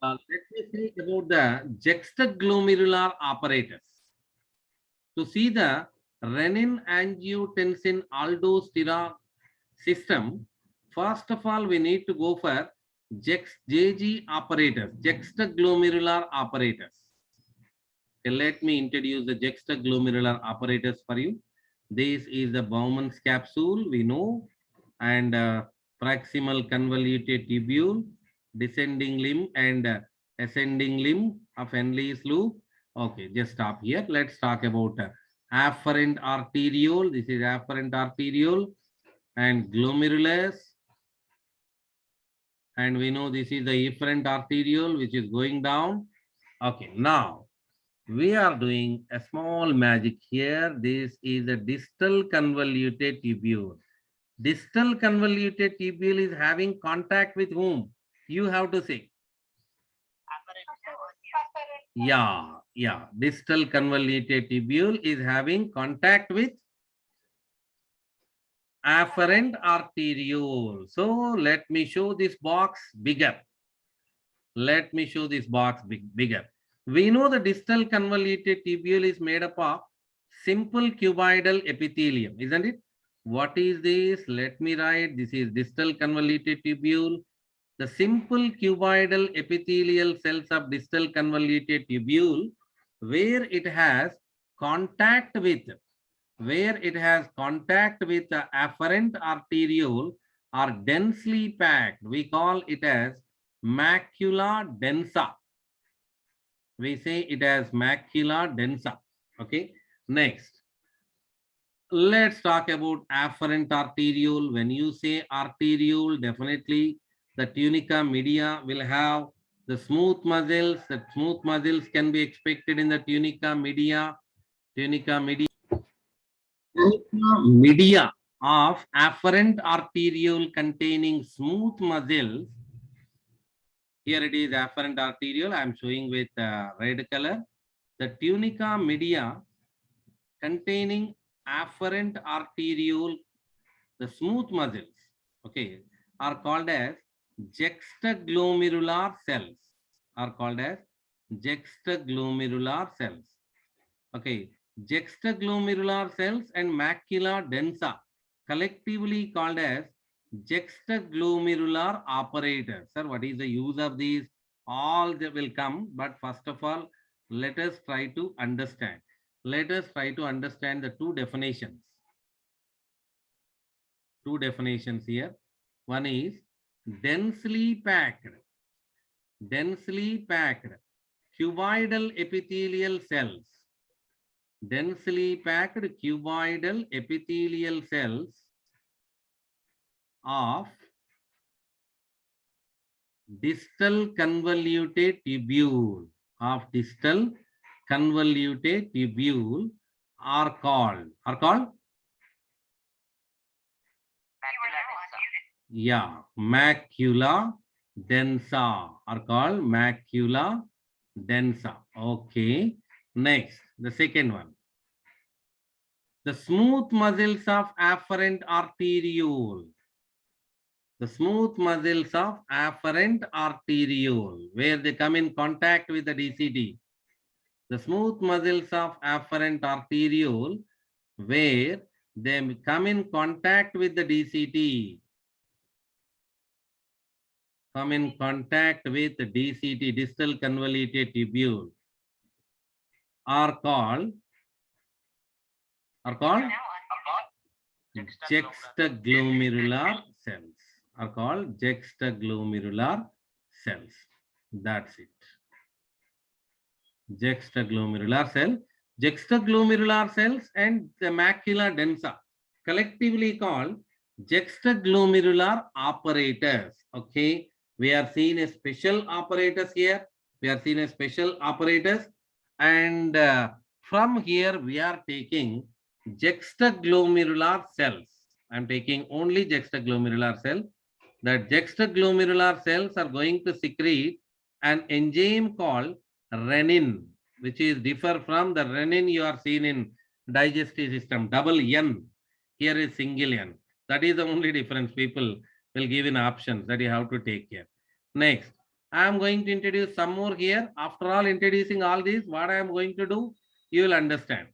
Let me say about the juxtaglomerular operators. To see the renin angiotensin aldosterone system, first of all, we need to go for JG operators, juxtaglomerular operators. Okay, let me introduce the juxtaglomerular operators for you. This is the Bowman's capsule, we know, and proximal convoluted tubule, descending limb and ascending limb of Henle's loop. Okay, just stop here. Let's talk about afferent arteriole. This is afferent arteriole and glomerulus. And we know this is the efferent arteriole, which is going down. Okay, now we are doing a small magic here. This is a distal convoluted tubule. Distal convoluted tubule is having contact with whom? You have to say. Yeah. Distal convoluted tubule is having contact with afferent arteriole. So let me show this box bigger. Let me show this box bigger. We know the distal convoluted tubule is made up of simple cuboidal epithelium, isn't it? What is this? Let me write. This is distal convoluted tubule. The simple cuboidal epithelial cells of distal convoluted tubule, where it has contact with the afferent arteriole, are densely packed. We call it as macula densa. We say it as macula densa. Okay. Next, let's talk about afferent arteriole. When you say arteriole, definitely the tunica media will have the smooth muscles. The smooth muscles can be expected in the tunica media. Tunica media of afferent arteriole containing smooth muscles. Here it is afferent arteriole. I am showing with red color. The tunica media containing afferent arteriole, the smooth muscles, okay, are called as juxtaglomerular cells. Okay, juxtaglomerular cells and macula densa, collectively called as juxtaglomerular operators. Sir, what is the use of these? All that will come, but first of all, let us try to understand. Let us try to understand the two definitions. Two definitions here. One is densely packed cuboidal epithelial cells. Densely packed cuboidal epithelial cells of distal convoluted tubule. Are called macula densa, are called macula densa. Okay. Next, the second one. The smooth muscles of afferent arteriole. The smooth muscles of afferent arteriole, where they come in contact with the DCT. The smooth muscles of afferent arteriole, where they come in contact with the DCT. Come in contact with the DCT, distal convoluted tubule, are called juxtaglomerular cells. Are called juxtaglomerular cells. That's it. Juxtaglomerular cells and the macula densa, collectively called juxtaglomerular operators. Okay, we are seeing a special operators here. And from here we are taking juxtaglomerular cells. I'm taking only juxtaglomerular cell. That juxtaglomerular cells are going to secrete an enzyme called renin, which is differ from the renin you are seen in digestive system, double N. Here is single N. That is the only difference. People will give in options that you have to take care. Next, I am going to introduce some more here. After all introducing all these, what I am going to do, you will understand.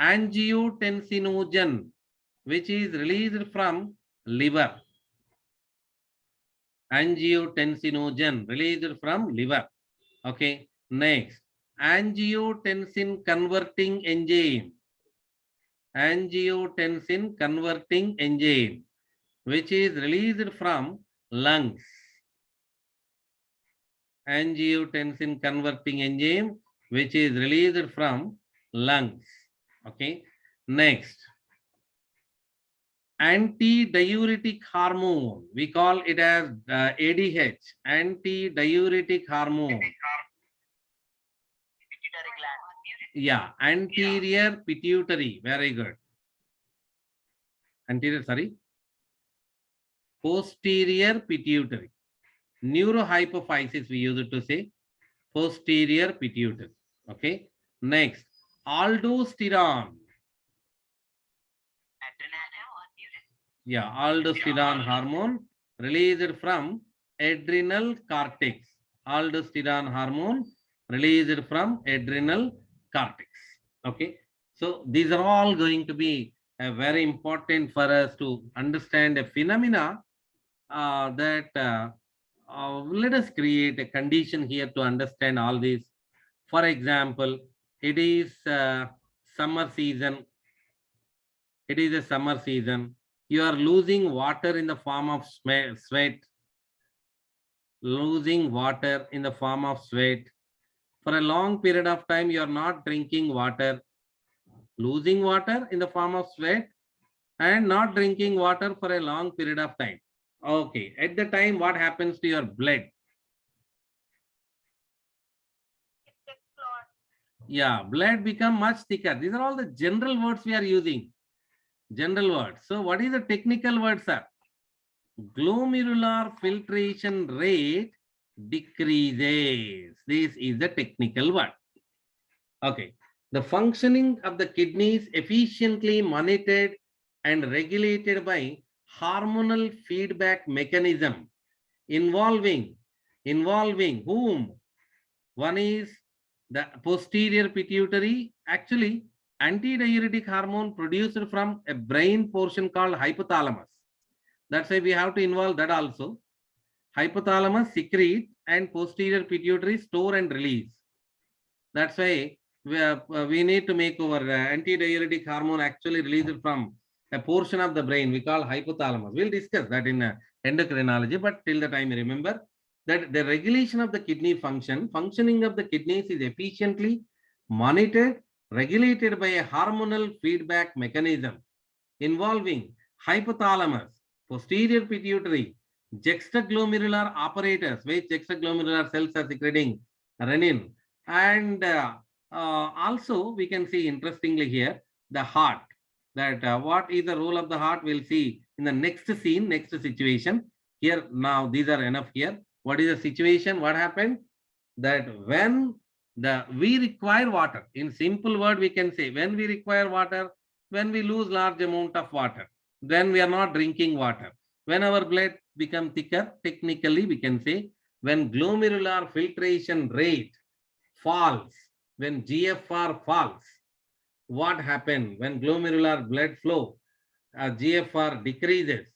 Angiotensinogen, which is released from liver. Angiotensinogen released from liver. Okay. Next, angiotensin converting enzyme. Angiotensin converting enzyme, which is released from lungs. Angiotensin converting enzyme, which is released from lungs. Okay. Next, antidiuretic hormone. We call it as ADH, antidiuretic hormone. Yeah, anterior pituitary. Very good. Anterior, sorry. Posterior pituitary. Neurohypophysis, we use it to say posterior pituitary. Okay. Next, aldosterone. Yeah, aldosterone hormone released from adrenal cortex. Aldosterone hormone released from adrenal cortex. Okay. So these are all going to be very important for us to understand a phenomena that let us create a condition here to understand all these. For example, it is summer season. It is a summer season. You are losing water in the form of sweat. Losing water in the form of sweat. For a long period of time, you are not drinking water. Losing water in the form of sweat and not drinking water for a long period of time. Okay. At the time, what happens to your blood? Yeah, blood become much thicker. These are all the general words we are using. General words. So what is the technical word, sir? Glomerular filtration rate decreases. This is the technical word. Okay. The functioning of the kidneys efficiently monitored and regulated by hormonal feedback mechanism involving whom? One is the posterior pituitary. Actually, antidiuretic hormone produced from a brain portion called hypothalamus. That's why we have to involve that also. Hypothalamus secrete and posterior pituitary store and release. That's why we need to make our antidiuretic hormone actually released from a portion of the brain we call hypothalamus. We'll discuss that in endocrinology, but till the time remember that the regulation of the kidney functioning of the kidneys is efficiently monitored, regulated by a hormonal feedback mechanism involving hypothalamus, posterior pituitary, juxtaglomerular operators, which juxtaglomerular cells are secreting renin, and also we can see interestingly here the heart. That what is the role of the heart? We'll see in the next scene, next situation. Here now these are enough here. What is the situation? What happened? That when we require water, in simple word we can say when we require water, when we lose large amount of water, then we are not drinking water. When our blood become thicker, technically we can say when glomerular filtration rate falls, when GFR falls, what happens when glomerular blood flow, GFR decreases,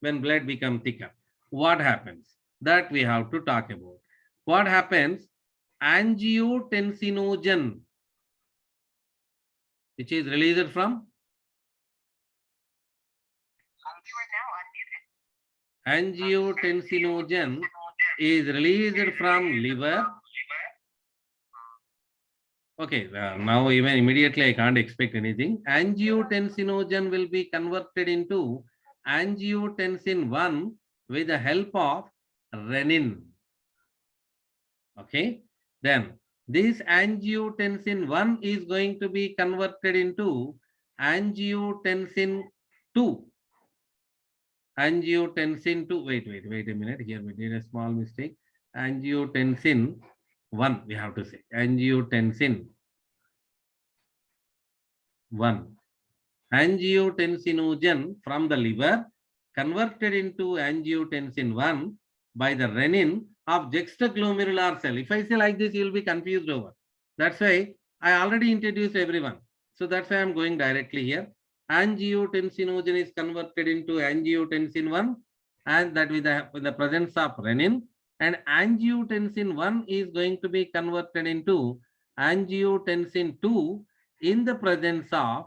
when blood become thicker, what happens? That we have to talk about. What happens? Angiotensinogen, which is released from angiotensinogen is released from liver. Okay, now even immediately I can't expect anything. Angiotensinogen will be converted into angiotensin 1 with the help of renin. Okay, then this angiotensin 1 is going to be converted into angiotensin 2. Angiotensin 2, wait a minute, here we did a small mistake. Angiotensin 1, we have to say angiotensin 1. Angiotensinogen from the liver converted into angiotensin 1 by the renin of juxtaglomerular cell. If I say like this, you will be confused over. That's why I already introduced everyone. So that's why I'm going directly here. Angiotensinogen is converted into angiotensin 1, and that with the presence of renin. And angiotensin 1 is going to be converted into angiotensin 2 in the presence of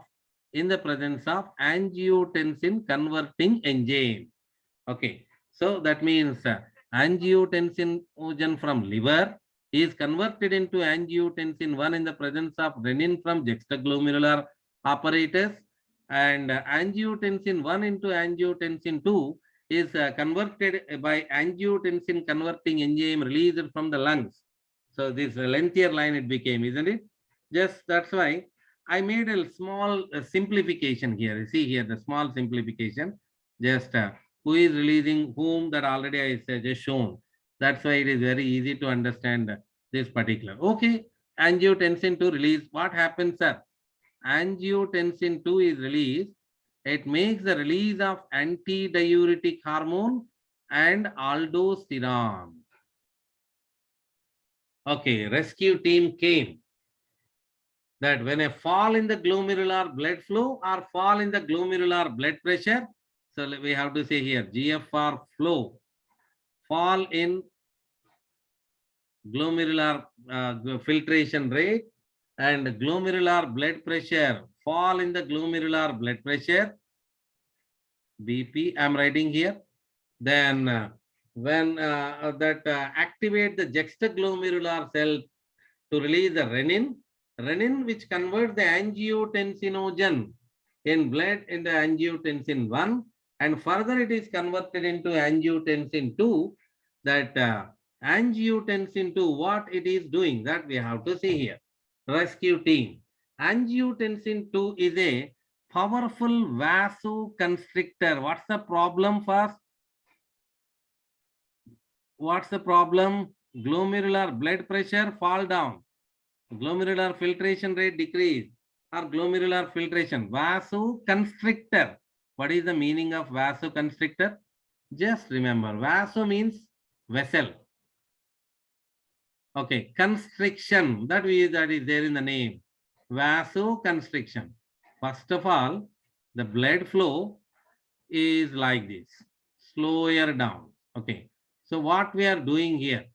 angiotensin converting enzyme. Okay, so that means angiotensinogen from liver is converted into angiotensin 1 in the presence of renin from juxtaglomerular apparatus, and angiotensin 1 into angiotensin 2 is converted by angiotensin converting enzyme released from the lungs. So this lengthier line it became, isn't it? Just that's why I made a small simplification here. You see here the small simplification. Just who is releasing whom, that already I said just shown. That's why it is very easy to understand this particular. Okay, angiotensin to release. What happens, sir? Angiotensin 2 is released. It makes the release of antidiuretic hormone and aldosterone. Okay, rescue team came. That when a fall in the glomerular blood flow or fall in the glomerular blood pressure, so we have to say here GFR flow, fall in glomerular filtration rate, and glomerular blood pressure, fall in the glomerular blood pressure, BP, I'm writing here. Then when that activate the juxtaglomerular cell to release the renin which converts the angiotensinogen in blood into angiotensin 1, and further it is converted into angiotensin 2. That angiotensin 2, what it is doing, that we have to see here. Rescue team. Angiotensin 2 is a powerful vasoconstrictor. What's the problem first? What's the problem? Glomerular blood pressure fall down, glomerular filtration rate decrease, or glomerular filtration. Vasoconstrictor. What is the meaning of vasoconstrictor? Just remember, vaso means vessel. Okay, constriction, that is there in the name. Vasoconstriction. First of all, the blood flow is like this, slower down. Okay, so what we are doing here,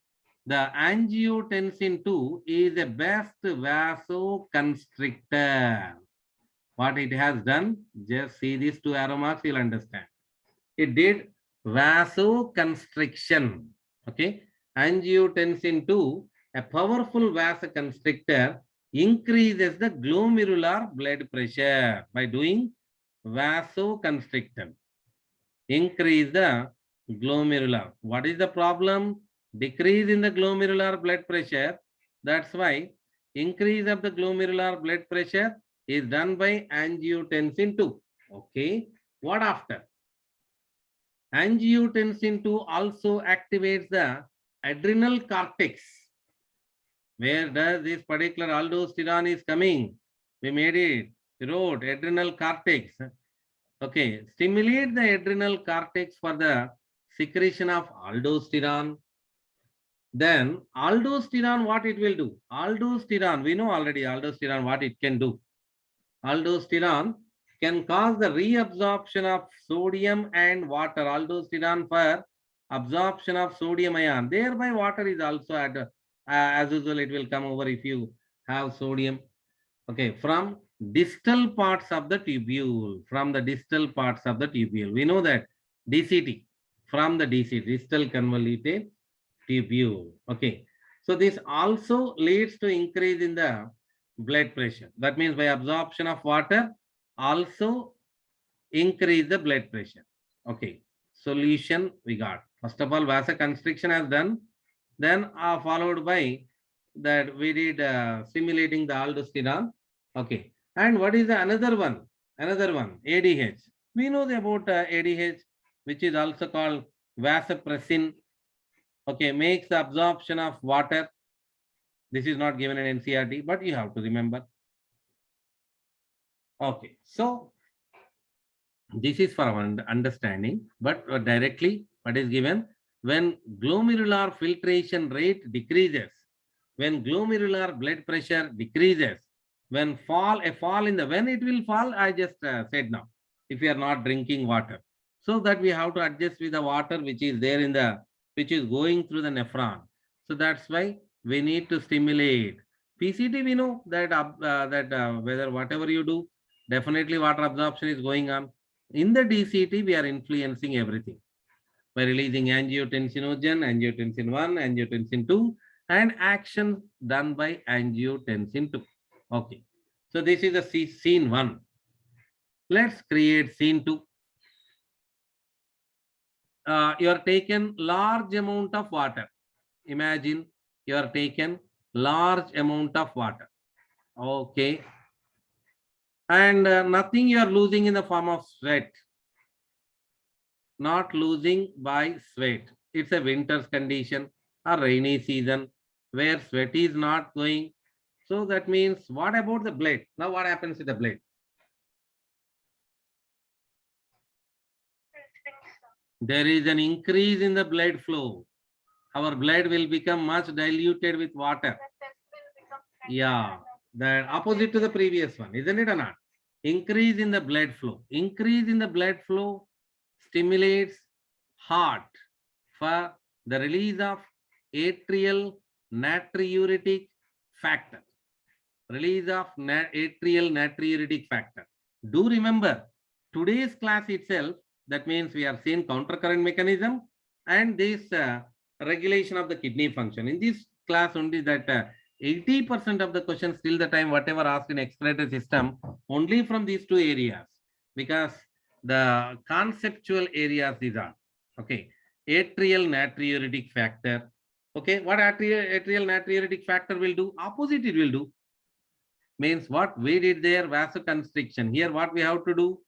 the angiotensin 2 is the best vasoconstrictor. What it has done, just see these two arrow marks, you'll understand. It did vasoconstriction. Okay, angiotensin 2, a powerful vasoconstrictor, increases the glomerular blood pressure by doing vasoconstriction. Increase the glomerular. What is the problem? Decrease in the glomerular blood pressure. That's why increase of the glomerular blood pressure is done by angiotensin 2. Okay. What after? Angiotensin 2 also activates the adrenal cortex. Where does this particular aldosterone is coming? We made it. We wrote adrenal cortex. Okay. Stimulate the adrenal cortex for the secretion of aldosterone. Then aldosterone, what it will do? Aldosterone, we know already aldosterone, what it can do. Aldosterone can cause the reabsorption of sodium and water. Aldosterone for absorption of sodium ion. Thereby water is also added. As usual, it will come over if you have sodium. Okay, from distal parts of the tubule. From the distal parts of the tubule. We know that DCT. From the DCT, distal convoluted tubule. Okay, so this also leads to increase in the blood pressure. That means by absorption of water, also increase the blood pressure. Okay, solution we got. First of all, vasoconstriction has done, then followed by that we did stimulating the aldosterone. Okay, and what is the another one? Another one, ADH. We know about ADH, which is also called vasopressin. Okay, makes the absorption of water. This is not given in NCERT, but you have to remember. Okay, so this is for our understanding, but directly what is given? when glomerular filtration rate decreases, when glomerular blood pressure decreases, when a fall in the, when it will fall, I just said now, if you are not drinking water. So that we have to adjust with the water which is there in the, which is going through the nephron. So that's why we need to stimulate. PCT, we know that whether whatever you do, definitely water absorption is going on. In the DCT, we are influencing everything by releasing angiotensinogen, angiotensin 1, angiotensin 2, and action done by angiotensin 2. Okay. So this is the scene 1. Let's create scene 2. You are taken large amount of water. Imagine you are taken large amount of water. Okay. And nothing you are losing in the form of sweat. Not losing by sweat. It's a winter's condition, a rainy season where sweat is not going. So that means, what about the blood? Now what happens with the blood? There is an increase in the blood flow. Our blood will become much diluted with water. Yeah, the opposite to the previous one, isn't it or not? Increase in the blood flow. Increase in the blood flow stimulates heart for the release of atrial natriuretic factor. Release of atrial natriuretic factor. Do remember, today's class itself, that means we have seen countercurrent mechanism and this regulation of the kidney function. In this class only, that 80% of the questions till the time whatever asked in explanatory system, only from these two areas, because the conceptual areas these are. Okay, atrial natriuretic factor. Okay, what atrial natriuretic factor will do? Opposite it will do. Means what we did there, vasoconstriction. Here what we have to do?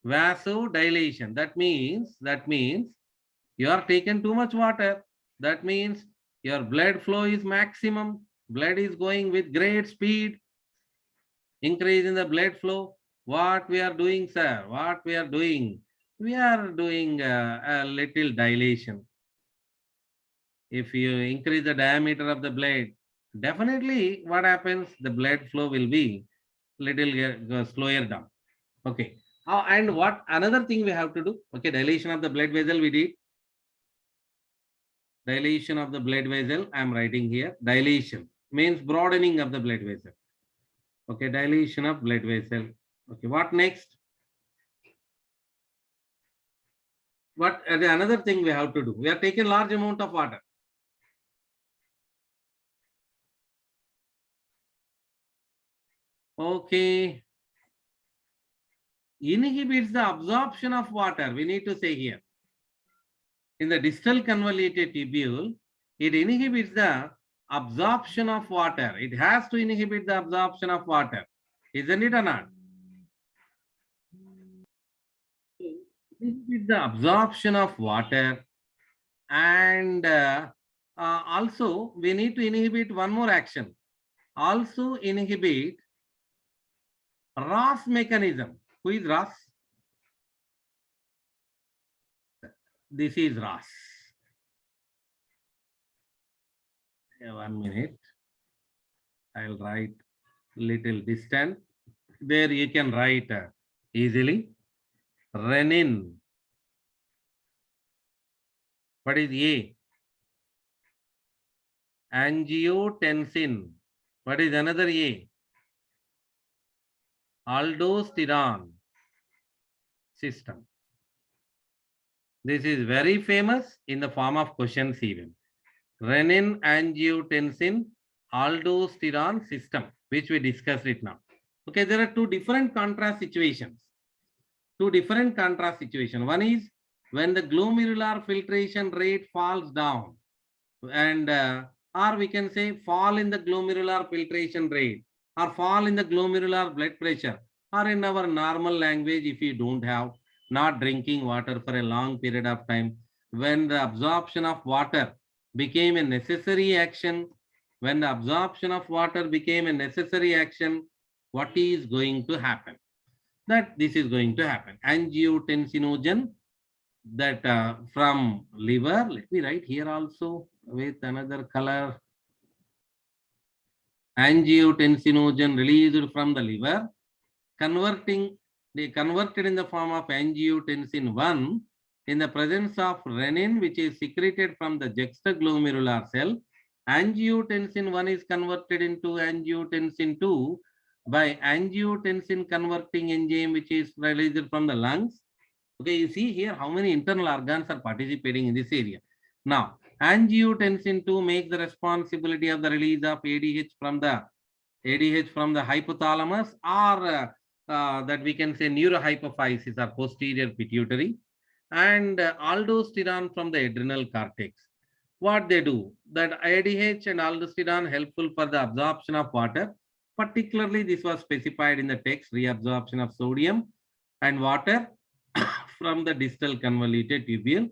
Vasodilation. That means you are taking too much water. That means your blood flow is maximum. Blood is going with great speed. Increase in the blood flow. What we are doing, sir? What we are doing? We are doing a little dilation. If you increase the diameter of the blood, definitely what happens? The blood flow will be little slower down. Okay. And what another thing we have to do? Okay, dilation of the blood vessel we did. Dilation of the blood vessel, I am writing here. Dilation means broadening of the blood vessel. Okay, dilation of blood vessel. Okay, what next? What another thing we have to do? We are taking large amount of water. Okay. Inhibits the absorption of water. We need to say here. In the distal convoluted tubule, it inhibits the absorption of water. It has to inhibit the absorption of water. Isn't it or not? Inhibit the absorption of water, and also we need to inhibit one more action. Also inhibit RAAS mechanism. Who is RAAS? This is RAAS. 1 minute. I'll write little distant. There you can write easily. Renin. What is A? Angiotensin. What is another A? Aldosterone system. This is very famous in the form of questions even. Renin, angiotensin, aldosterone system, which we discussed it now. Okay, there are two different contrast situations. One is when the glomerular filtration rate falls down, and or we can say fall in the glomerular filtration rate, or fall in the glomerular blood pressure, or in our normal language, if you don't have not drinking water for a long period of time, when the absorption of water became a necessary action, what is going to happen? That this is going to happen. Angiotensinogen that from liver, let me write here also with another color, angiotensinogen released from the liver, converted in the form of angiotensin 1 in the presence of renin, which is secreted from the juxtaglomerular cell. Angiotensin 1 is converted into angiotensin 2 by angiotensin converting enzyme, which is released from the lungs. Okay, you see here how many internal organs are participating in this area. Now, angiotensin 2 makes the responsibility of the release of ADH from the hypothalamus, or that we can say neurohypophysis or posterior pituitary, and aldosterone from the adrenal cortex. What they do, that ADH and aldosterone helpful for the absorption of water. Particularly, this was specified in the text, reabsorption of sodium and water from the distal convoluted tubule,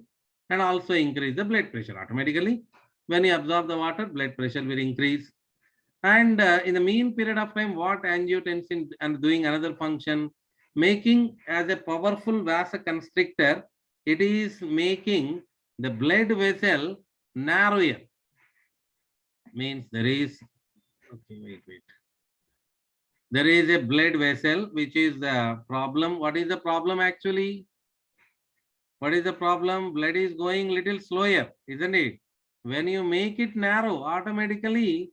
and also increase the blood pressure. Automatically, when you absorb the water, blood pressure will increase. And in the mean period of time, what angiotensin and doing another function, making as a powerful vasoconstrictor, it is making the blood vessel narrower. Means there is, okay, wait. There is a blood vessel which is the problem. What is the problem actually? What is the problem? Blood is going little slower, isn't it? When you make it narrow, automatically,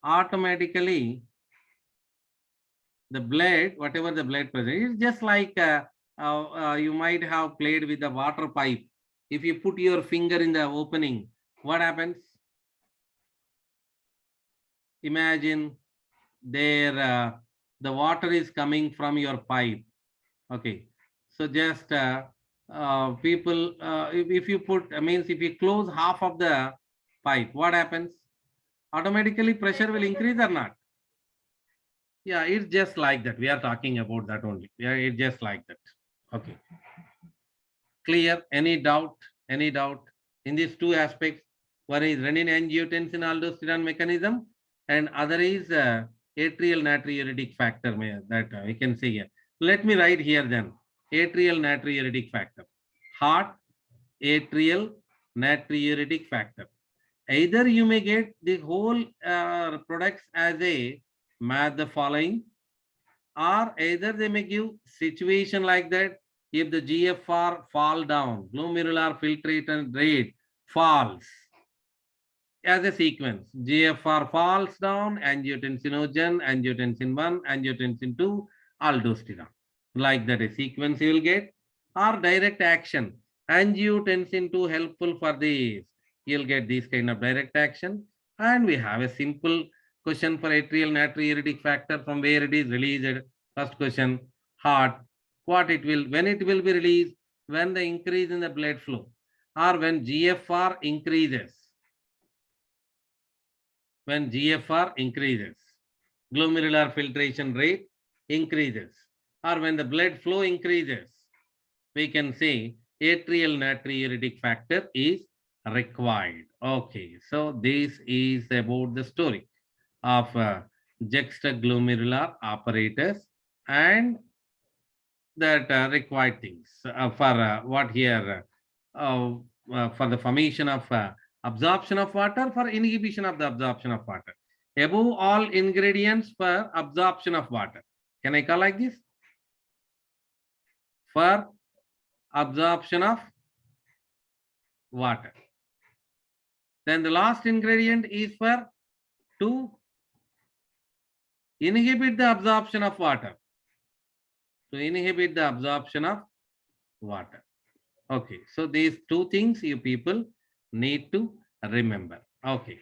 automatically the blood, whatever the blood pressure is, just like you might have played with the water pipe. If you put your finger in the opening, what happens? Imagine there the water is coming from your pipe. Okay, so just people, if you put, means if you close half of the pipe, what happens? Automatically pressure will increase or not? Yeah, it's just like that. We are talking about that only. Yeah, it's just like that. Okay. Clear? Any doubt? Any doubt in these two aspects? One is renin angiotensin aldosterone mechanism, and other is atrial natriuretic factor. That we can see here. Let me write here then. Atrial natriuretic factor. Heart atrial natriuretic factor. Either you may get the whole products as a the following, or either they may give situation like that. If the GFR fall down, glomerular filtration rate falls as a sequence. GFR falls down, angiotensinogen, angiotensin 1, angiotensin 2, aldosterone. Like that a sequence you will get, or direct action. Angiotensin 2 helpful for this. You'll get this kind of direct action. And we have a simple question for atrial natriuretic factor, from where it is released. First question, heart. What it will, when it will be released? When the increase in the blood flow, or when GFR increases. When GFR increases, glomerular filtration rate increases, or when the blood flow increases, we can say atrial natriuretic factor is required. Okay, so this is about the story of juxtaglomerular operators and that required things for what here for the formation of absorption of water, for inhibition of the absorption of water. Above all, ingredients for absorption of water. Can I call like this? For absorption of water. Then the last ingredient is for to inhibit the absorption of water. To inhibit the absorption of water. Okay, so these two things you people need to remember. Okay.